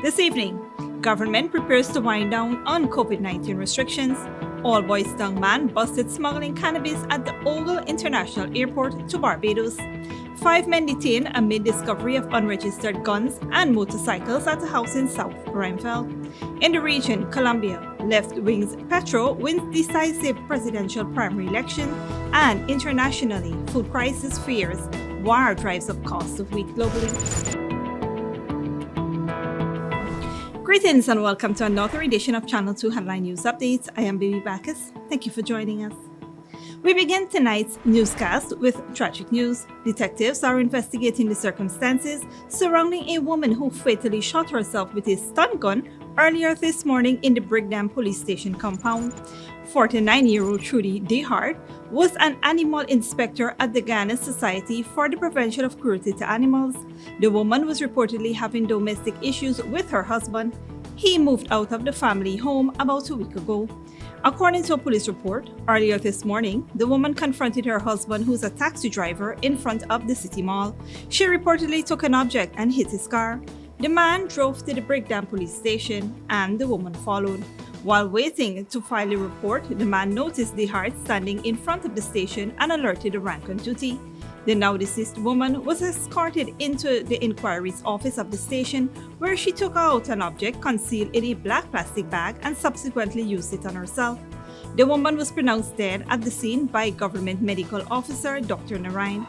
This evening, government prepares to wind down on COVID-19 restrictions. All boys young man busted smuggling cannabis at the Ogle International Airport to Barbados. 5 men detained amid discovery of unregistered guns and motorcycles at a house in South Rheinfeld. In the region, Colombia, left-wing's Petro wins decisive presidential primary election, and internationally, food crisis fears war drives up cost of wheat globally. Greetings and welcome to another edition of Channel 2 Headline News Updates. I am Baby Bacchus. Thank you for joining us. We begin tonight's newscast with tragic news. Detectives are investigating the circumstances surrounding a woman who fatally shot herself with a stun gun earlier this morning in the Brigham Police Station compound. 49-year-old Trudy Dehart was an animal inspector at the Ghana Society for the Prevention of Cruelty to Animals. The woman was reportedly having domestic issues with her husband. He moved out of the family home about a week ago. According to a police report, earlier this morning, the woman confronted her husband, who's a taxi driver, in front of the city mall. She reportedly took an object and hit his car. The man drove to the Brigham police station and the woman followed. While waiting to file a report, the man noticed Dehart standing in front of the station and alerted the rank on duty. The now deceased woman was escorted into the inquiry's office of the station, where she took out an object concealed in a black plastic bag and subsequently used it on herself. The woman was pronounced dead at the scene by government medical officer Dr. Narain.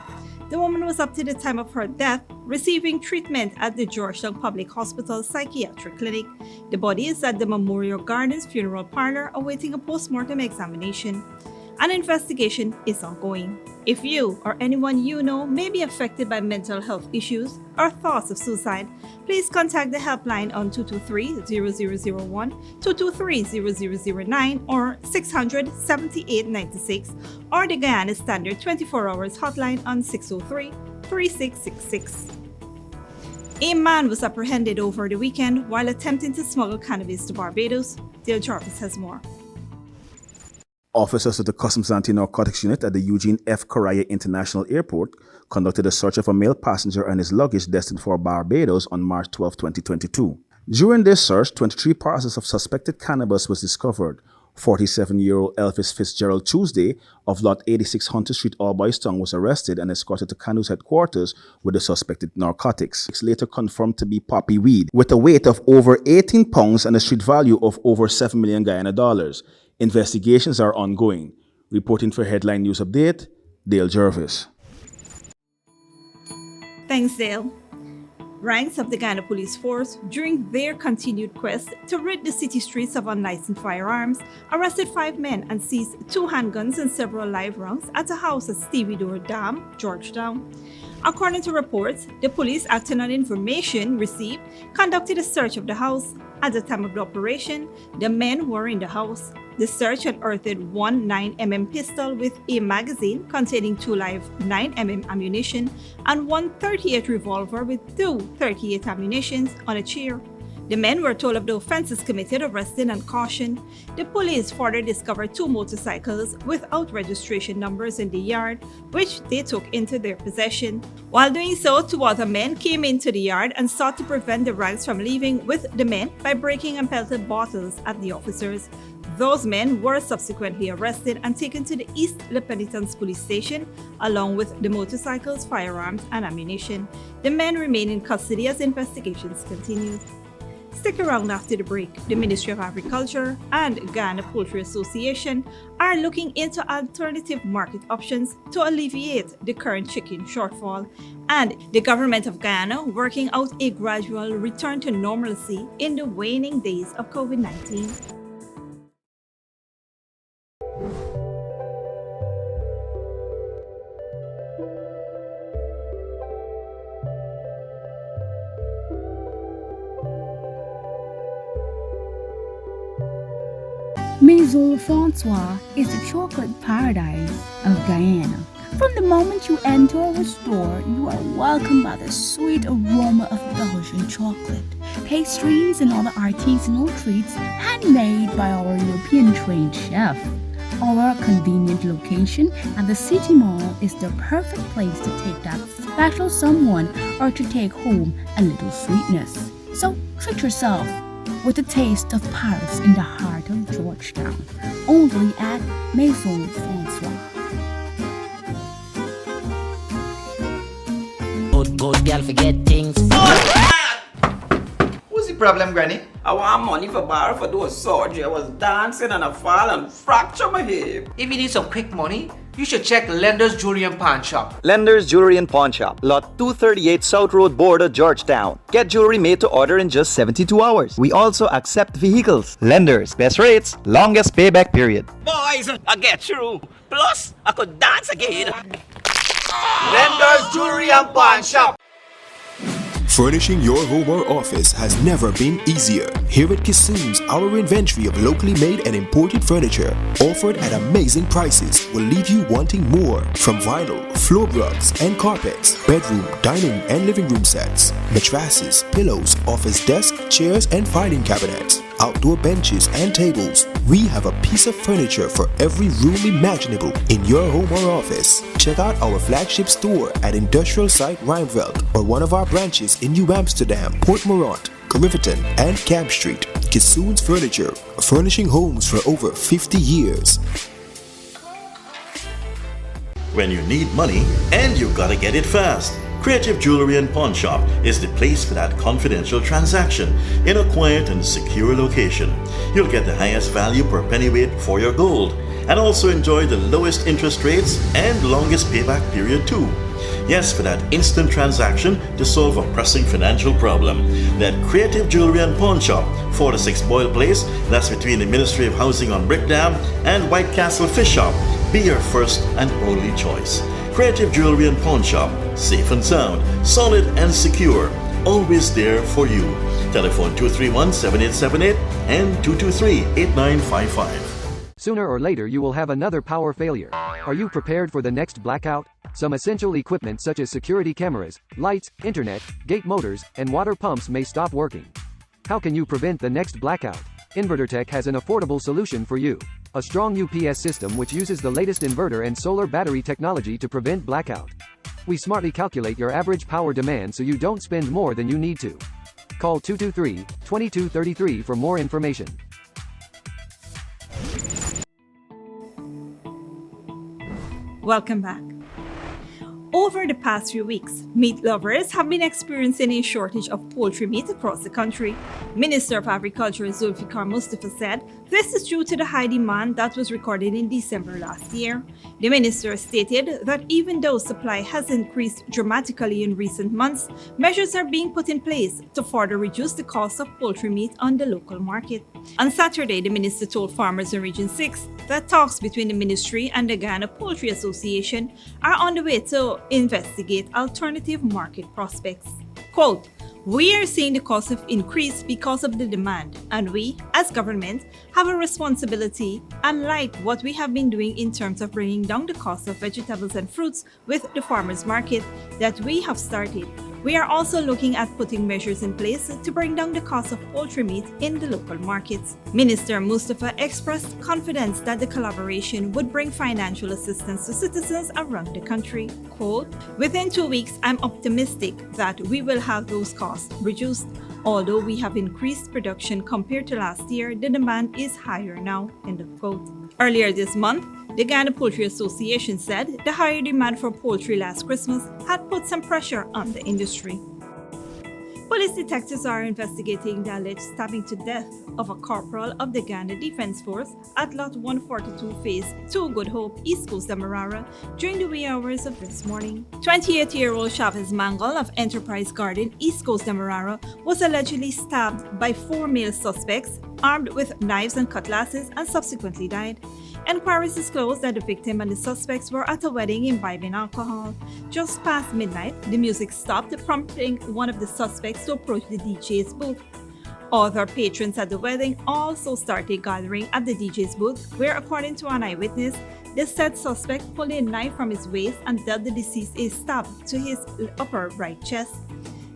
The woman was up to the time of her death receiving treatment at the Georgetown Public Hospital Psychiatric Clinic. The body is at the Memorial Gardens Funeral Parlor awaiting a post-mortem examination. An investigation is ongoing. If you or anyone you know may be affected by mental health issues or thoughts of suicide, please contact the helpline on 223-0001, 223-0009, or 600-7896, or the Guyana Standard 24 Hours hotline on 603-3666. A man was apprehended over the weekend while attempting to smuggle cannabis to Barbados. Dale Jarvis has more. Officers of the Customs Anti-Narcotics Unit at the Eugene F. Correa International Airport conducted a search of a male passenger and his luggage destined for Barbados on March 12, 2022. During this search, 23 parcels of suspected cannabis was discovered. 47-year-old Elvis Fitzgerald Tuesday of Lot 86 Hunter Street, Alboystown, was arrested and escorted to Canu's headquarters with the suspected narcotics. It's later confirmed to be poppy weed, with a weight of over 18 pounds and a street value of over 7 million Guyana dollars. Investigations are ongoing. Reporting for Headline News Update, Dale Jarvis. Thanks, Dale. Ranks of the Ghana Police Force, during their continued quest to rid the city streets of unlicensed firearms, arrested 5 men and seized 2 handguns and several live rounds at a house at Stevedore Dam, Georgetown. According to reports, the police, acting on information received, conducted a search of the house. At the time of the operation, the men were in the house. The search unearthed one 9mm pistol with a magazine containing 2 live 9mm ammunition and one .38 revolver with 2 .38 ammunitions on a chair. The men were told of the offenses committed, arrested, and cautioned. The police further discovered 2 motorcycles without registration numbers in the yard, which they took into their possession. While doing so, 2 other men came into the yard and sought to prevent the ranks from leaving with the men by breaking and pelted bottles at the officers. Those men were subsequently arrested and taken to the East Le Penitence police station, along with the motorcycles, firearms, and ammunition. The men remain in custody as investigations continue. Stick around after the break. The Ministry of Agriculture and Ghana Poultry Association are looking into alternative market options to alleviate the current chicken shortfall, and the government of Ghana working out a gradual return to normalcy in the waning days of COVID-19. Maison Francois is the chocolate paradise of Guyana. From the moment you enter our store, you are welcomed by the sweet aroma of Belgian chocolate, pastries, and other artisanal treats handmade by our European-trained chef. Our convenient location at the City Mall is the perfect place to take that special someone or to take home a little sweetness. So treat yourself with a taste of Paris in the heart of Georgetown, only at Maison Francois. Good girl forget things. What's the problem, Granny? I want money for borrow for those surgery. I was dancing and I fall and fracture my hip. If you need some quick money, you should check Lender's Jewelry and Pawn Shop. Lender's Jewelry and Pawn Shop, Lot 238 South Road Border, Georgetown. Get jewelry made to order in just 72 hours. We also accept vehicles. Lender's, best rates, longest payback period. Boys, I get through. Plus, I could dance again. Lender's Jewelry and Pawn Shop. Furnishing your home or office has never been easier. Here at Kissoon's, our inventory of locally made and imported furniture, offered at amazing prices, will leave you wanting more. From vinyl, floor rugs and carpets, bedroom, dining and living room sets, mattresses, pillows, office desk, chairs and filing cabinets, outdoor benches and tables. We have a piece of furniture for every room imaginable in your home or office. Check out our flagship store at Industrial Site Rijnveld or one of our branches in New Amsterdam, Port Morant, Riverton and Camp Street. Kissoon's Furniture, furnishing homes for over 50 years. When you need money and you gotta get it fast, Creative Jewelry and Pawn Shop is the place for that confidential transaction in a quiet and secure location. You'll get the highest value per pennyweight for your gold and also enjoy the lowest interest rates and longest payback period too. Yes, for that instant transaction to solve a pressing financial problem. That Creative Jewelry and Pawn Shop, 46 Boyle Place, that's between the Ministry of Housing on Brickdam and White Castle Fish Shop. Be your first and only choice. Creative Jewelry and Pawn Shop, safe and sound, solid and secure, always there for you. Telephone 231-7878 and 223-8955. Sooner or later you will have another power failure. Are you prepared for the next blackout? Some essential equipment such as security cameras, lights, internet, gate motors, and water pumps may stop working. How can you prevent the next blackout? InverterTech has an affordable solution for you. A strong UPS system which uses the latest inverter and solar battery technology to prevent blackout. We smartly calculate your average power demand so you don't spend more than you need to. Call 223-2233 for more information. Welcome back. Over the past few weeks, meat lovers have been experiencing a shortage of poultry meat across the country. Minister of Agriculture Zulfikar Mustafa said this is due to the high demand that was recorded in December last year. The minister stated that even though supply has increased dramatically in recent months, measures are being put in place to further reduce the cost of poultry meat on the local market. On Saturday, the minister told farmers in Region 6 that talks between the ministry and the Ghana Poultry Association are on the way to investigate alternative market prospects. Quote, "We are seeing the cost of increase because of the demand, and we, as government, have a responsibility, unlike what we have been doing in terms of bringing down the cost of vegetables and fruits with the farmers market that we have started. We are also looking at putting measures in place to bring down the cost of poultry meat in the local markets." Minister Mustafa expressed confidence that the collaboration would bring financial assistance to citizens around the country. Quote, "Within 2 weeks, I'm optimistic that we will have those costs reduced. Although we have increased production compared to last year, the demand is higher now." End of quote. Earlier this month, the Ghana Poultry Association said the higher demand for poultry last Christmas had put some pressure on the industry. Police detectives are investigating the alleged stabbing to death of a corporal of the Ghana Defense Force at Lot 142 Phase 2 Good Hope, East Coast Demerara during the wee hours of this morning. 28-year-old Chavez Mangal of Enterprise Garden, East Coast Demerara, was allegedly stabbed by 4 male suspects armed with knives and cutlasses and subsequently died. Enquiries disclosed that the victim and the suspects were at a wedding imbibing alcohol. Just past midnight, the music stopped, prompting one of the suspects to approach the DJ's booth. Other patrons at the wedding also started gathering at the DJ's booth, where, according to an eyewitness, the said suspect pulled a knife from his waist and dealt the deceased a stab to his upper right chest.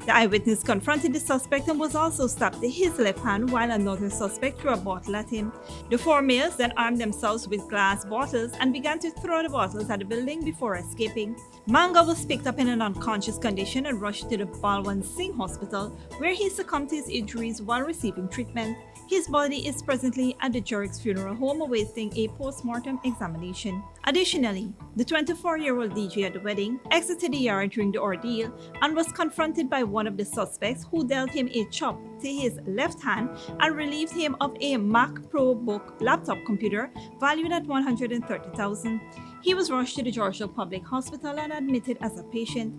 The eyewitness confronted the suspect and was also stabbed to his left hand while another suspect threw a bottle at him. The four males then armed themselves with glass bottles and began to throw the bottles at the building before escaping. Manga was picked up in an unconscious condition and rushed to the Balwan Singh Hospital, where he succumbed to his injuries while receiving treatment. His body is presently at the Jurix Funeral Home awaiting a post-mortem examination. Additionally, the 24-year-old DJ at the wedding exited the yard during the ordeal and was confronted by one of the suspects who dealt him a chop to his left hand and relieved him of a Mac Pro Book laptop computer valued at $130,000. He was rushed to the Georgetown Public Hospital and admitted as a patient.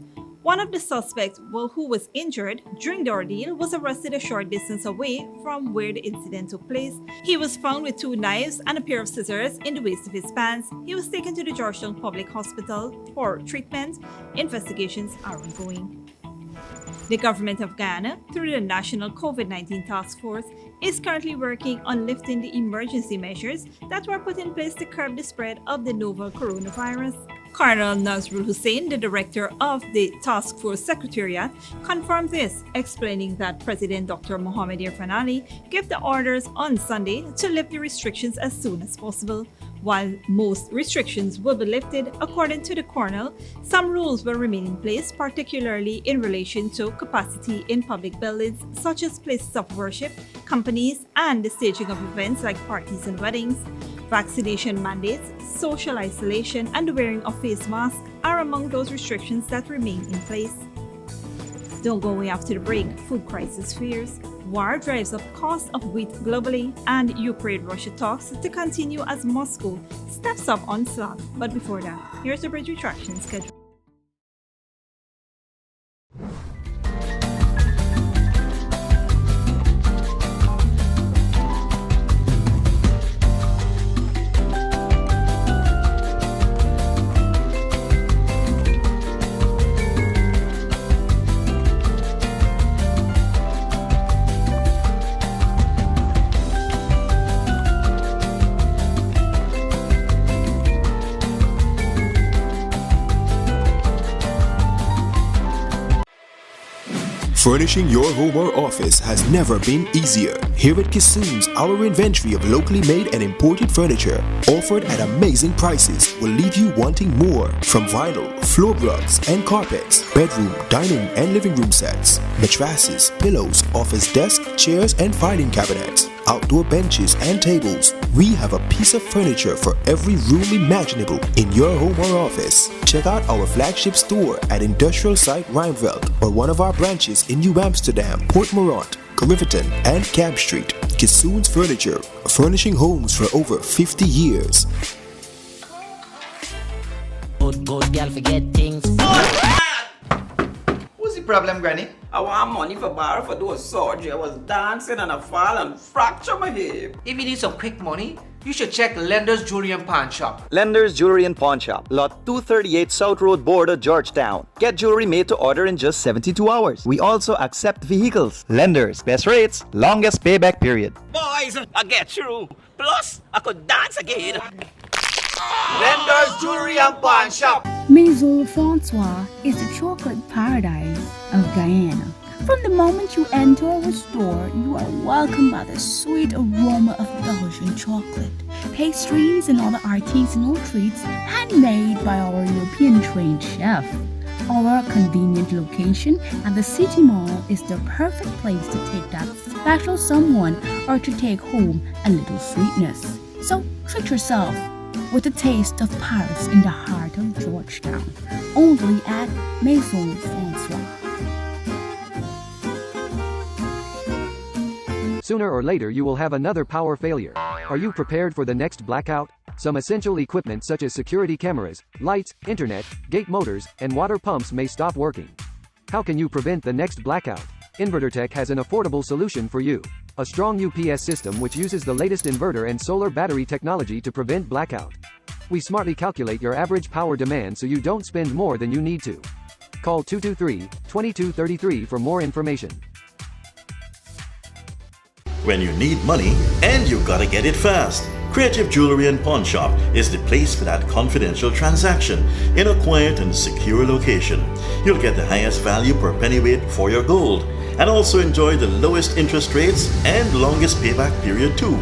One of the suspects who was injured during the ordeal was arrested a short distance away from where the incident took place. He was found with 2 knives and a pair of scissors in the waist of his pants. He was taken to the Georgetown Public Hospital for treatment. Investigations are ongoing. The government of Guyana, through the National COVID-19 Task Force, is currently working on lifting the emergency measures that were put in place to curb the spread of the novel coronavirus. Colonel Nazrul Hussain, the director of the Task Force Secretariat, confirmed this, explaining that President Dr. Mohamed Irfan Ali gave the orders on Sunday to lift the restrictions as soon as possible. While most restrictions will be lifted, according to the colonel, some rules will remain in place, particularly in relation to capacity in public buildings such as places of worship, companies, and the staging of events like parties and weddings. Vaccination mandates, social isolation, and the wearing of face masks are among those restrictions that remain in place. Don't go away after the break. Food crisis fears. War drives up cost of wheat globally, and Ukraine-Russia talks to continue as Moscow steps up onslaught. But before that, here's the bridge retraction schedule. Furnishing your home or office has never been easier. Here at Kissoon's, our inventory of locally made and imported furniture, offered at amazing prices, will leave you wanting more. From vinyl, floor rugs and carpets, bedroom, dining and living room sets, mattresses, pillows, office desk, chairs and filing cabinets, outdoor benches and tables. We have a piece of furniture for every room imaginable in your home or office. Check out our flagship store at Industrial Site Rijnveld or one of our branches in New Amsterdam, Port Morant, Riverton and Camp Street. Kissoon's Furniture, furnishing homes for over 50 years. Good girl forget things. What's the problem, Granny? I want money for borrow for do a surgery. I was dancing and I fall and fracture my hip. If you need some quick money, you should check Lender's Jewelry and Pawn Shop. Lender's Jewelry and Pawn Shop, Lot 238 South Road Border, Georgetown. Get jewelry made to order in just 72 hours. We also accept vehicles. Lender's, best rates, longest payback period. Boys, I get through. Plus, I could dance again. Lender's Jewelry and Pawn Shop. Maison Francois is the chocolate paradise of Guyana. From the moment you enter our store, you are welcomed by the sweet aroma of Belgian chocolate, pastries and other artisanal treats handmade by our European-trained chef. Our convenient location at the City Mall is the perfect place to take that special someone or to take home a little sweetness. So treat yourself with a taste of Paris in the heart of Georgetown, only at Maison Francois. Sooner or later you will have another power failure. Are you prepared for the next blackout? Some essential equipment such as security cameras, lights, internet, gate motors, and water pumps may stop working. How can you prevent the next blackout? InverterTech has an affordable solution for you. A strong UPS system which uses the latest inverter and solar battery technology to prevent blackout. We smartly calculate your average power demand so you don't spend more than you need to. Call 223-2233 for more information. When you need money and you gotta get it fast, Creative Jewelry and Pawn Shop is the place for that confidential transaction in a quiet and secure location. You'll get the highest value per pennyweight for your gold and also enjoy the lowest interest rates and longest payback period too.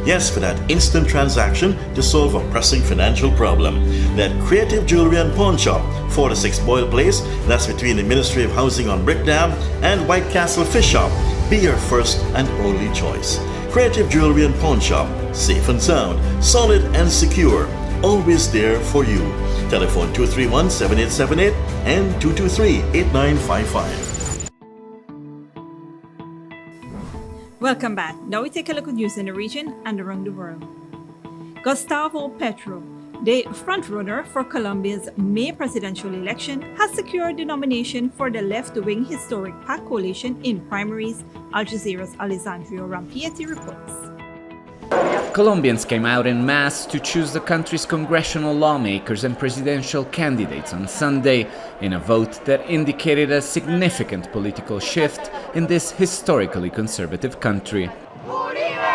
Yes, for that instant transaction to solve a pressing financial problem. That Creative Jewelry and Pawn Shop, 46 Boyle Place, that's between the Ministry of Housing on Brickdam and White Castle Fish Shop, be your first and only choice. Creative Jewelry and Pawn Shop, safe and sound, solid and secure, always there for you. Telephone 231-7878 and 223-8955. Welcome back. Now we take a look at news in the region and around the world. Gustavo Petro, the frontrunner for Colombia's May presidential election, has secured the nomination for the left-wing historic PAC coalition in primaries, Al Jazeera's Alessandro Rampietti reports. Colombians came out en masse to choose the country's congressional lawmakers and presidential candidates on Sunday, in a vote that indicated a significant political shift in this historically conservative country.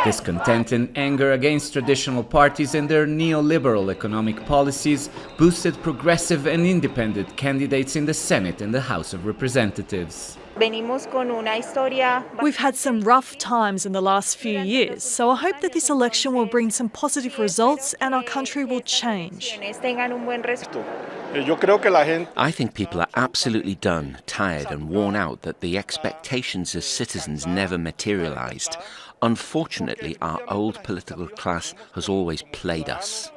Discontent and anger against traditional parties and their neoliberal economic policies boosted progressive and independent candidates in the Senate and the House of Representatives. We've had some rough times in the last few years, so I hope that this election will bring some positive results and our country will change. I think people are absolutely done, tired and worn out that the expectations as citizens never materialised. Unfortunately, our old political class has always played us.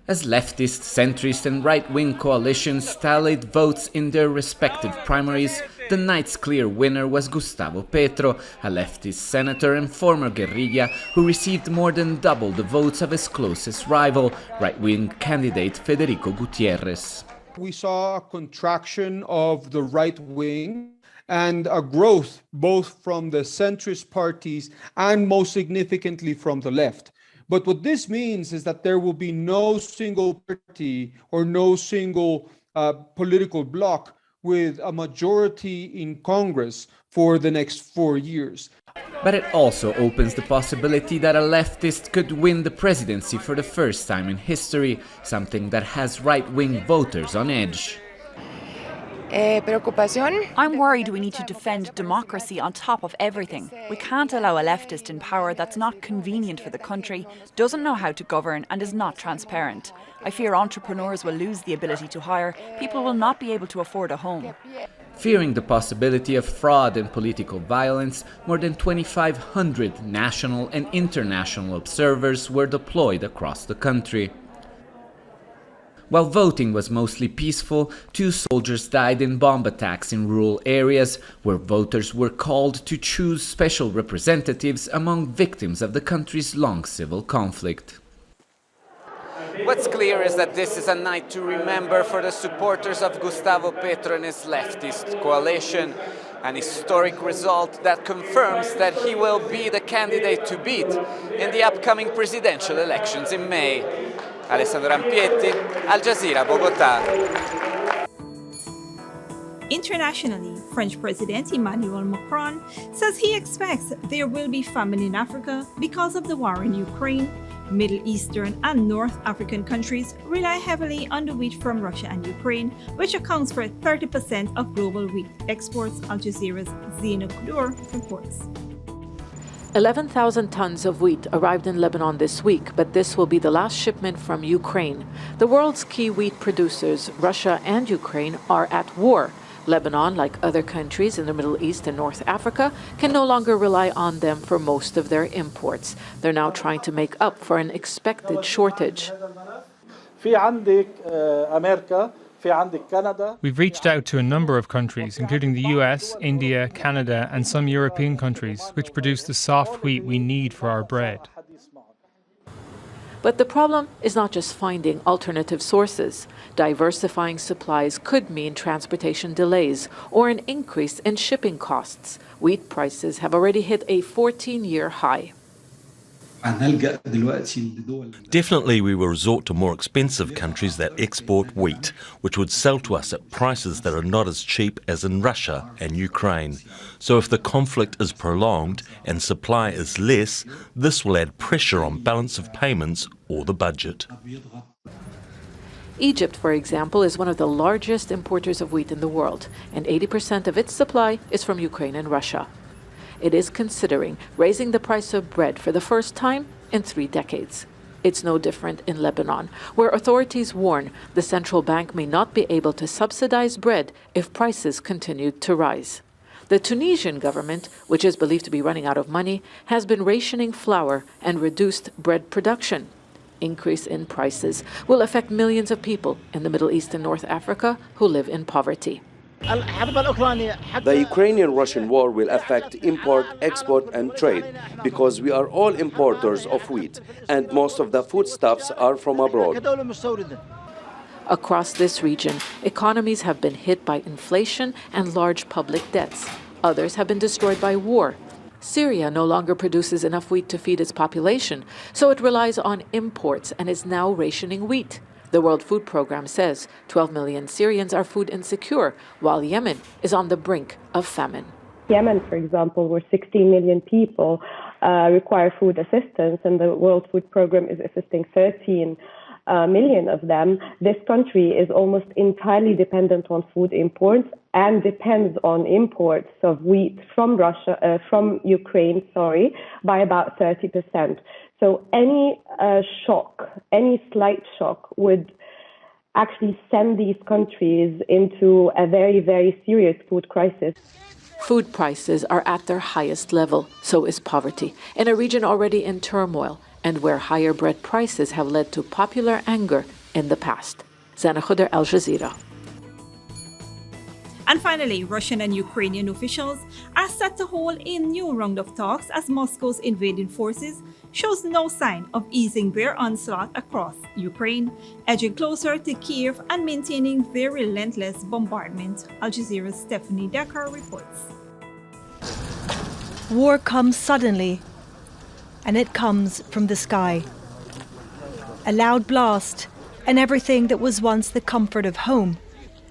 As leftist, centrist and right-wing coalitions tallied votes in their respective primaries, the night's clear winner was Gustavo Petro, a leftist senator and former guerrilla who received more than double the votes of his closest rival, right-wing candidate Federico Gutiérrez. We saw a contraction of the right wing and a growth both from the centrist parties and most significantly from the left. But what this means is that there will be no single party or no single political bloc with a majority in Congress for the next 4 years. But it also opens the possibility that a leftist could win the presidency for the first time in history, something that has right-wing voters on edge. I'm worried we need to defend democracy on top of everything. We can't allow a leftist in power that's not convenient for the country, doesn't know how to govern and is not transparent. I fear entrepreneurs will lose the ability to hire, people will not be able to afford a home. Fearing the possibility of fraud and political violence, more than 2,500 national and international observers were deployed across the country. While voting was mostly peaceful, 2 soldiers died in bomb attacks in rural areas, where voters were called to choose special representatives among victims of the country's long civil conflict. What's clear is that this is a night to remember for the supporters of Gustavo Petro and his leftist coalition. An historic result that confirms that he will be the candidate to beat in the upcoming presidential elections in May. Alessandro Rampietti, Al Jazeera, Bogotá. Internationally, French President Emmanuel Macron says he expects there will be famine in Africa because of the war in Ukraine. Middle Eastern and North African countries rely heavily on the wheat from Russia and Ukraine, which accounts for 30% of global wheat exports, Al Jazeera's Zina Kudur reports. 11,000 tons of wheat arrived in Lebanon this week, but this will be the last shipment from Ukraine. The world's key wheat producers, Russia and Ukraine, are at war. Lebanon, like other countries in the Middle East and North Africa, can no longer rely on them for most of their imports. They're now trying to make up for an expected shortage. We've reached out to a number of countries, including the US, India, Canada, and some European countries, which produce the soft wheat we need for our bread. But the problem is not just finding alternative sources. Diversifying supplies could mean transportation delays or an increase in shipping costs. Wheat prices have already hit a 14-year high. Definitely we will resort to more expensive countries that export wheat, which would sell to us at prices that are not as cheap as in Russia and Ukraine. So if the conflict is prolonged and supply is less, this will add pressure on balance of payments or the budget. Egypt, for example, is one of the largest importers of wheat in the world, and 80% of its supply is from Ukraine and Russia. It is considering raising the price of bread for the first time in 3 decades. It's no different in Lebanon, where authorities warn the central bank may not be able to subsidize bread if prices continue to rise. The Tunisian government, which is believed to be running out of money, has been rationing flour and reduced bread production. Increase in prices will affect millions of people in the Middle East and North Africa who live in poverty. The Ukrainian-Russian war will affect import, export and trade because we are all importers of wheat and most of the foodstuffs are from abroad. Across this region, economies have been hit by inflation and large public debts. Others have been destroyed by war. Syria no longer produces enough wheat to feed its population, so it relies on imports and is now rationing wheat. The World Food Programme says 12 million Syrians are food insecure, while Yemen is on the brink of famine. Yemen, for example, where 16 million people require food assistance, and the World Food Programme is assisting 13 million of them. This country is almost entirely dependent on food imports and depends on imports of wheat from Ukraine, by about 30%. So any shock, any slight shock would actually send these countries into a very, very serious food crisis. Food prices are at their highest level, so is poverty, in a region already in turmoil and where higher bread prices have led to popular anger in the past. Zana Khuder, Al Jazeera. And finally, Russian and Ukrainian officials are set to hold a new round of talks as Moscow's invading forces shows no sign of easing their onslaught across Ukraine, edging closer to Kyiv and maintaining their relentless bombardment. Al Jazeera's Stephanie Decker reports. War comes suddenly, and it comes from the sky. A loud blast, and everything that was once the comfort of home,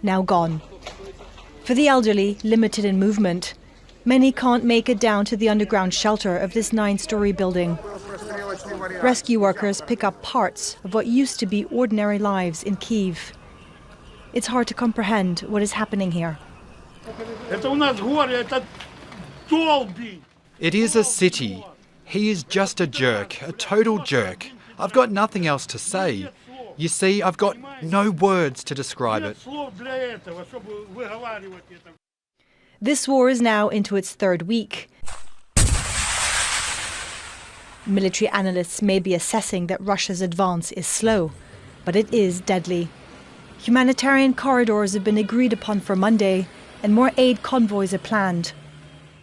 now gone. For the elderly, limited in movement, many can't make it down to the underground shelter of this 9-story building. Rescue workers pick up parts of what used to be ordinary lives in Kyiv. It's hard to comprehend what is happening here. It is a city. He is just a jerk, a total jerk. I've got nothing else to say. You see, I've got no words to describe it. This war is now into its 3rd week. Military analysts may be assessing that Russia's advance is slow, but it is deadly. Humanitarian corridors have been agreed upon for Monday, and more aid convoys are planned.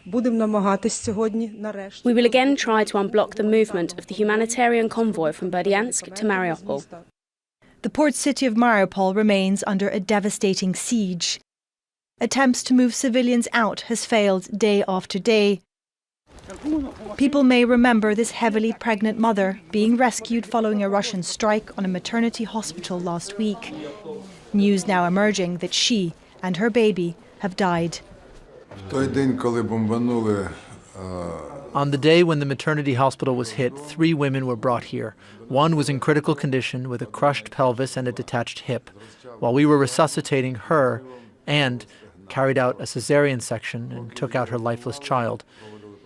We will again try to unblock the movement of the humanitarian convoy from Berdyansk to Mariupol. The port city of Mariupol remains under a devastating siege. Attempts to move civilians out has failed day after day. People may remember this heavily pregnant mother being rescued following a Russian strike on a maternity hospital last week. News now emerging that she and her baby have died. On the day when the maternity hospital was hit, 3 women were brought here. One was in critical condition with a crushed pelvis and a detached hip. While we were resuscitating her and carried out a cesarean section and took out her lifeless child.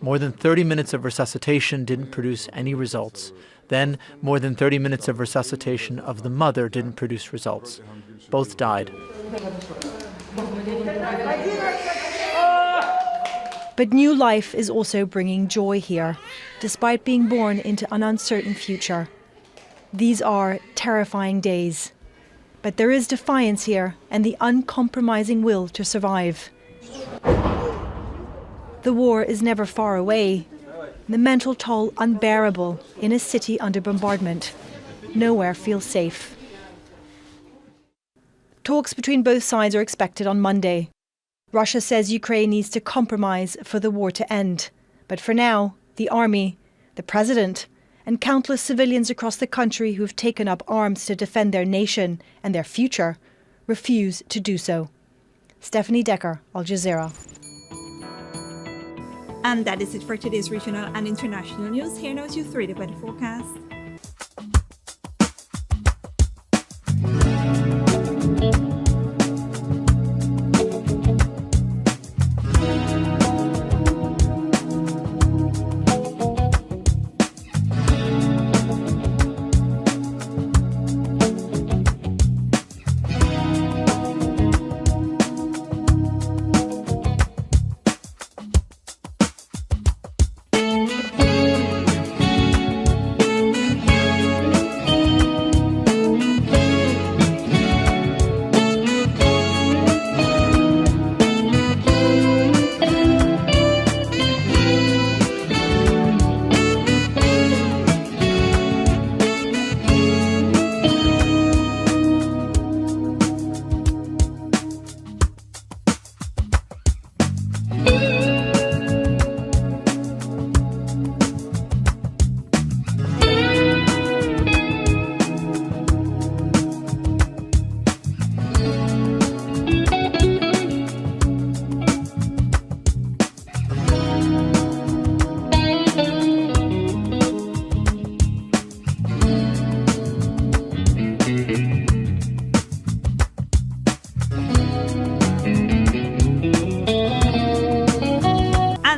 More than 30 minutes of resuscitation didn't produce any results. Then, more than 30 minutes of resuscitation of the mother didn't produce results. Both died. But new life is also bringing joy here, despite being born into an uncertain future. These are terrifying days. But there is defiance here and the uncompromising will to survive. The war is never far away. The mental toll unbearable in a city under bombardment. Nowhere feels safe. Talks between both sides are expected on Monday. Russia says Ukraine needs to compromise for the war to end. But for now, the army, the president, and countless civilians across the country who've taken up arms to defend their nation and their future refuse to do so. Stephanie Decker, Al Jazeera. And that is it for today's regional and international news. Here now is your 3-day weather forecast.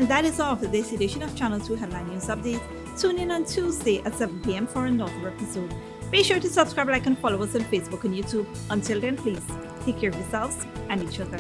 That is all for this edition of Channel 2 Headline News Update. Tune in on Tuesday at 7 p.m. for another episode. Be sure to subscribe, like, and follow us on Facebook and YouTube. Until then, please take care of yourselves and each other.